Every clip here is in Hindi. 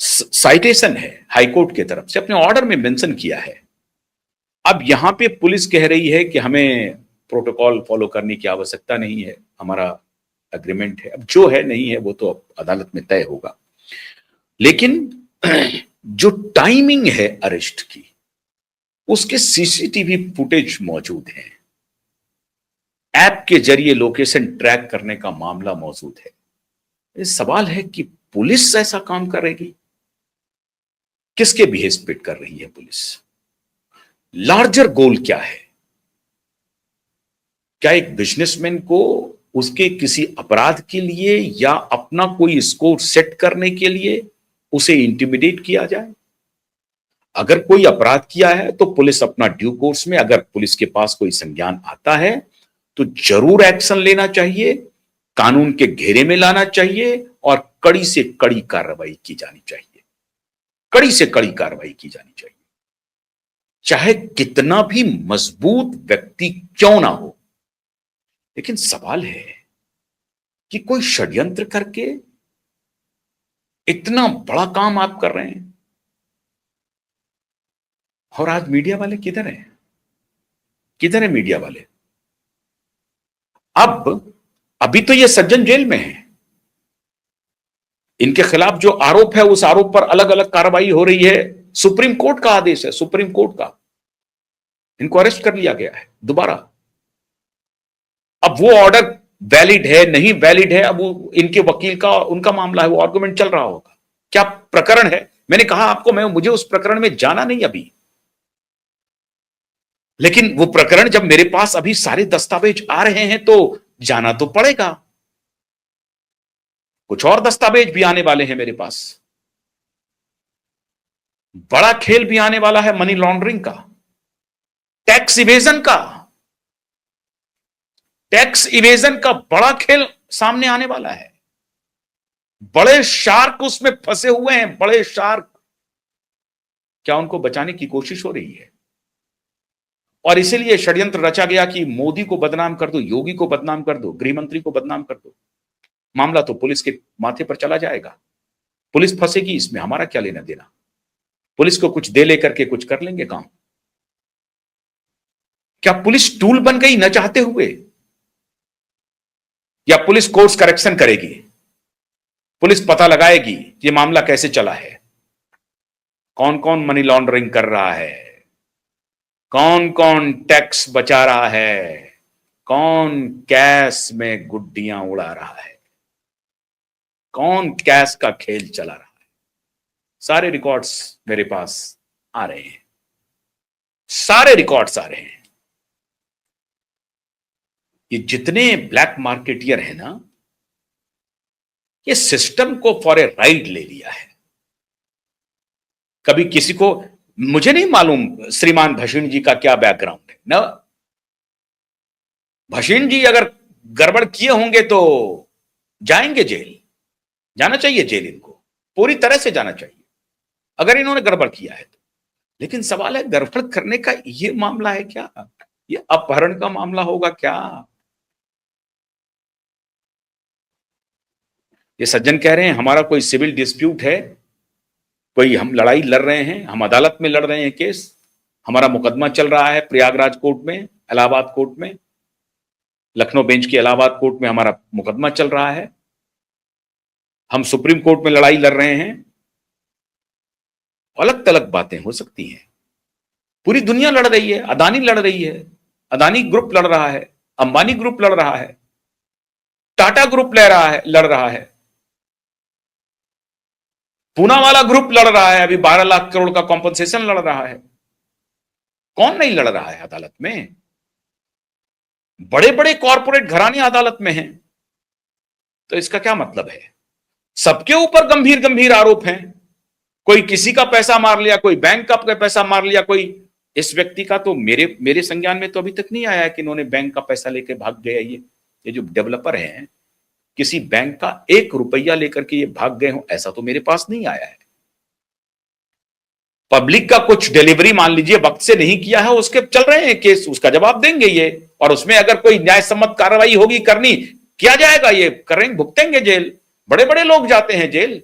साइटेशन है हाईकोर्ट की तरफ से, अपने ऑर्डर में मेंशन किया है। अब यहां पे पुलिस कह रही है कि हमें प्रोटोकॉल फॉलो करने की आवश्यकता नहीं है, हमारा एग्रीमेंट है। अब जो है नहीं है वो तो अब अदालत में तय होगा। लेकिन जो टाइमिंग है अरेस्ट की, उसके सीसीटीवी फुटेज मौजूद है, ऐप के जरिए लोकेशन ट्रैक करने का मामला मौजूद है। ये सवाल है कि पुलिस ऐसा काम करेगी? किसके बिहेव पे कर रही है पुलिस? लार्जर गोल क्या है? क्या एक बिजनेसमैन को उसके किसी अपराध के लिए या अपना कोई स्कोर सेट करने के लिए उसे इंटिमिडेट किया जाए? अगर कोई अपराध किया है तो पुलिस अपना ड्यू कोर्स में, अगर पुलिस के पास कोई संज्ञान आता है तो जरूर एक्शन लेना चाहिए, कानून के घेरे में लाना चाहिए और कड़ी से कड़ी कार्रवाई की जानी चाहिए। कड़ी से कड़ी कार्रवाई की जानी चाहिए, चाहे कितना भी मजबूत व्यक्ति क्यों ना हो। लेकिन सवाल है कि कोई षड्यंत्र करके इतना बड़ा काम आप कर रहे हैं, और आज मीडिया वाले किधर हैं? किधर है मीडिया वाले? अभी तो ये सज्जन जेल में है, इनके खिलाफ जो आरोप है उस आरोप पर अलग अलग कार्रवाई हो रही है। सुप्रीम कोर्ट का आदेश है, सुप्रीम कोर्ट का, इनको अरेस्ट कर लिया गया है दोबारा। अब वो ऑर्डर वैलिड है नहीं वैलिड है, अब वो इनके वकील का, उनका मामला है, वो आर्गुमेंट चल रहा होगा। क्या प्रकरण है? मैंने कहा आपको, मुझे उस प्रकरण में जाना नहीं अभी, लेकिन वो प्रकरण जब मेरे पास अभी सारे दस्तावेज आ रहे हैं तो जाना तो पड़ेगा। कुछ और दस्तावेज भी आने वाले हैं मेरे पास। बड़ा खेल भी आने वाला है, मनी लॉन्ड्रिंग का, टैक्स इवेजन का। टैक्स इवेजन का बड़ा खेल सामने आने वाला है। बड़े शार्क उसमें फंसे हुए हैं, बड़े शार्क। क्या उनको बचाने की कोशिश हो रही है? और इसीलिए षड्यंत्र रचा गया कि मोदी को बदनाम कर दो, योगी को बदनाम कर दो, गृह मंत्री को बदनाम कर दो। मामला तो पुलिस के माथे पर चला जाएगा, पुलिस फंसेगी इसमें, हमारा क्या लेना देना। पुलिस को कुछ दे लेकर के कुछ कर लेंगे काम। क्या पुलिस टूल बन गई न चाहते हुए? या पुलिस कोर्स करेक्शन करेगी? पुलिस पता लगाएगी ये मामला कैसे चला है, कौन कौन मनी लॉन्ड्रिंग कर रहा है, कौन कौन टैक्स बचा रहा है, कौन कैश में गुड्डियां उड़ा रहा है, कौन कैश का खेल चला रहा है। सारे रिकॉर्ड्स मेरे पास आ रहे हैं, सारे रिकॉर्ड्स आ रहे हैं। ये जितने ब्लैक मार्केटियर है ना, ये सिस्टम को फॉर ए राइड ले लिया है। कभी किसी को, मुझे नहीं मालूम श्रीमान भसीन जी का क्या बैकग्राउंड है ना। भसीन जी अगर गड़बड़ किए होंगे तो जाएंगे जेल, जाना चाहिए जेल, इनको पूरी तरह से जाना चाहिए अगर इन्होंने गड़बड़ किया है तो। लेकिन सवाल है, गड़बड़ करने का ये मामला है क्या? ये अपहरण का मामला होगा क्या? ये सज्जन कह रहे हैं हमारा कोई सिविल डिस्प्यूट है, कोई हम लड़ाई लड़ रहे हैं, हम अदालत में लड़ रहे हैं केस, हमारा मुकदमा चल रहा है प्रयागराज कोर्ट में, इलाहाबाद कोर्ट में, लखनऊ बेंच की इलाहाबाद कोर्ट में हमारा मुकदमा चल रहा है, हम सुप्रीम कोर्ट में लड़ाई लड़ रहे हैं। अलग अलग बातें हो सकती हैं। पूरी दुनिया लड़ रही है, अदानी लड़ रही है, अदानी ग्रुप लड़ रहा है, अंबानी ग्रुप लड़ रहा है, टाटा ग्रुप लड़ रहा है, पूनावाला ग्रुप लड़ रहा है, अभी 12 लाख करोड़ का कॉम्पनसेशन लड़ रहा है। कौन नहीं लड़ रहा है अदालत में? बड़े बड़े कॉरपोरेट घराने अदालत में हैं। तो इसका क्या मतलब है? सबके ऊपर गंभीर गंभीर आरोप हैं। कोई किसी का पैसा मार लिया, कोई बैंक का पैसा मार लिया, कोई इस व्यक्ति का तो मेरे संज्ञान में तो अभी तक नहीं आया है कि इन्होंने बैंक का पैसा लेकर भाग गया। ये जो डेवलपर हैं, किसी बैंक का 1 रुपया लेकर के ये भाग गए हो, ऐसा तो मेरे पास नहीं आया है। पब्लिक का कुछ डिलीवरी मान लीजिए वक्त से नहीं किया है, उसके चल रहे हैं केस, उसका जवाब देंगे ये, और उसमें अगर कोई न्याय सम्मत कार्रवाई होगी करनी, किया जाएगा, ये करेंगे, भुगतेंगे जेल। बड़े बड़े लोग जाते हैं जेल।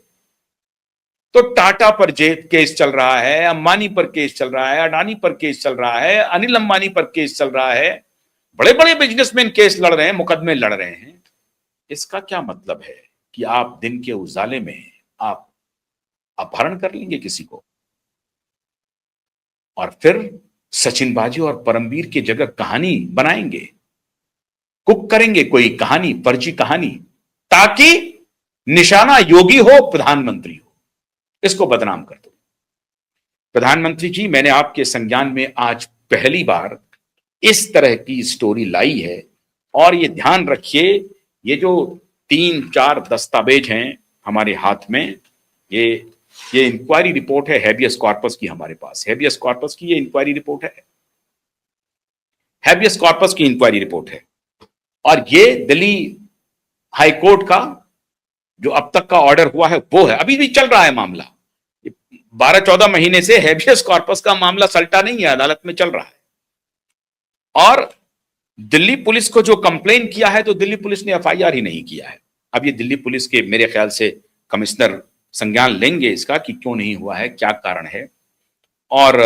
तो टाटा पर केस चल रहा है, अंबानी पर केस चल रहा है, अडानी पर केस चल रहा है, अनिल अंबानी पर केस चल रहा है, बड़े बड़े बिजनेसमैन केस लड़ रहे हैं, मुकदमे लड़ रहे हैं। इसका क्या मतलब है कि आप दिन के उजाले में आप अपहरण कर लेंगे किसी को और फिर सचिनबाजी और परमवीर की जगह कहानी बनाएंगे, कुक करेंगे कोई कहानी, फर्जी कहानी, ताकि निशाना योगी हो, प्रधानमंत्री हो, इसको बदनाम कर दो। प्रधानमंत्री जी, मैंने आपके संज्ञान में आज पहली बार इस तरह की स्टोरी लाई है, और ये ध्यान रखिए, ये जो 3-4 दस्तावेज हैं हमारे हाथ में, ये इंक्वायरी रिपोर्ट है हैबियस कॉर्पस की, हमारे पास हैबियस कॉर्पस की ये इंक्वायरी रिपोर्ट है, हैबियस कॉर्पस की इंक्वायरी रिपोर्ट है। और ये दिल्ली हाई कोर्ट का जो अब तक का ऑर्डर हुआ है वो है, अभी भी चल रहा है मामला, 12-14 महीने से हैबियस कॉर्पस का मामला सल्टा नहीं है, अदालत में चल रहा है। और दिल्ली पुलिस को जो कंप्लेन किया है, तो दिल्ली पुलिस ने एफआईआर ही नहीं किया है। अब ये दिल्ली पुलिस के मेरे ख्याल से कमिश्नर संज्ञान लेंगे इसका कि क्यों नहीं हुआ है, क्या कारण है। और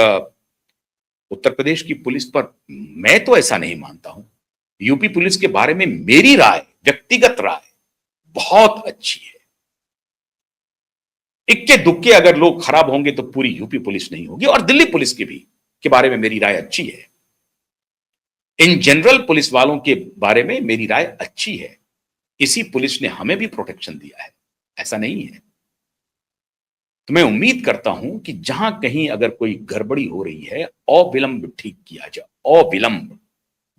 उत्तर प्रदेश की पुलिस पर मैं तो ऐसा नहीं मानता हूं, यूपी पुलिस के बारे में मेरी राय, व्यक्तिगत राय बहुत अच्छी है। इक्के दुक्के अगर लोग खराब होंगे तो पूरी यूपी पुलिस नहीं होगी, और दिल्ली पुलिस की भी के बारे में मेरी राय अच्छी है। इन जनरल पुलिस वालों के बारे में मेरी राय अच्छी है। इसी पुलिस ने हमें भी प्रोटेक्शन दिया है, ऐसा नहीं है। तो मैं उम्मीद करता हूं कि जहां कहीं अगर कोई गड़बड़ी हो रही है, अविलंब ठीक किया जाए, अविलंब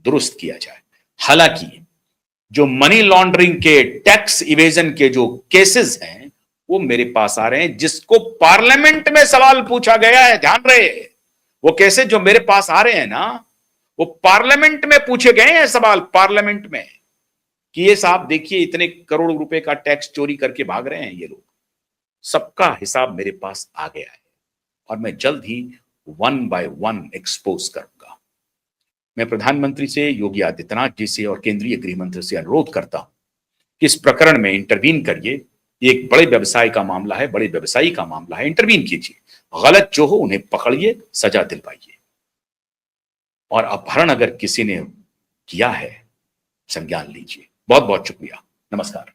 दुरुस्त किया जाए। हालांकि जो मनी लॉन्ड्रिंग के, टैक्स इवेजन के जो केसेस हैं, वो मेरे पास आ रहे हैं, जिसको पार्लियामेंट में सवाल पूछा गया है, ध्यान रहे, वो केसेस जो मेरे पास आ रहे हैं ना, वो पार्लियामेंट में पूछे गए हैं सवाल, पार्लियामेंट में, कि ये साहब देखिए इतने करोड़ रुपए का टैक्स चोरी करके भाग रहे हैं ये लोग। सबका हिसाब मेरे पास आ गया है, और मैं जल्द ही 1 बाय 1 एक्सपोज करूंगा। मैं प्रधानमंत्री से, योगी आदित्यनाथ जी से और केंद्रीय गृह मंत्री से अनुरोध करता हूं कि इस प्रकरण में इंटरवीन करिए। ये एक बड़े व्यवसाय का मामला है, बड़े व्यवसायी का मामला है, इंटरवीन कीजिए, गलत जो हो उन्हें पकड़िए, सजा दिलवाइए। और अपहरण अगर किसी ने किया है, संज्ञान लीजिए। बहुत बहुत शुक्रिया, नमस्कार।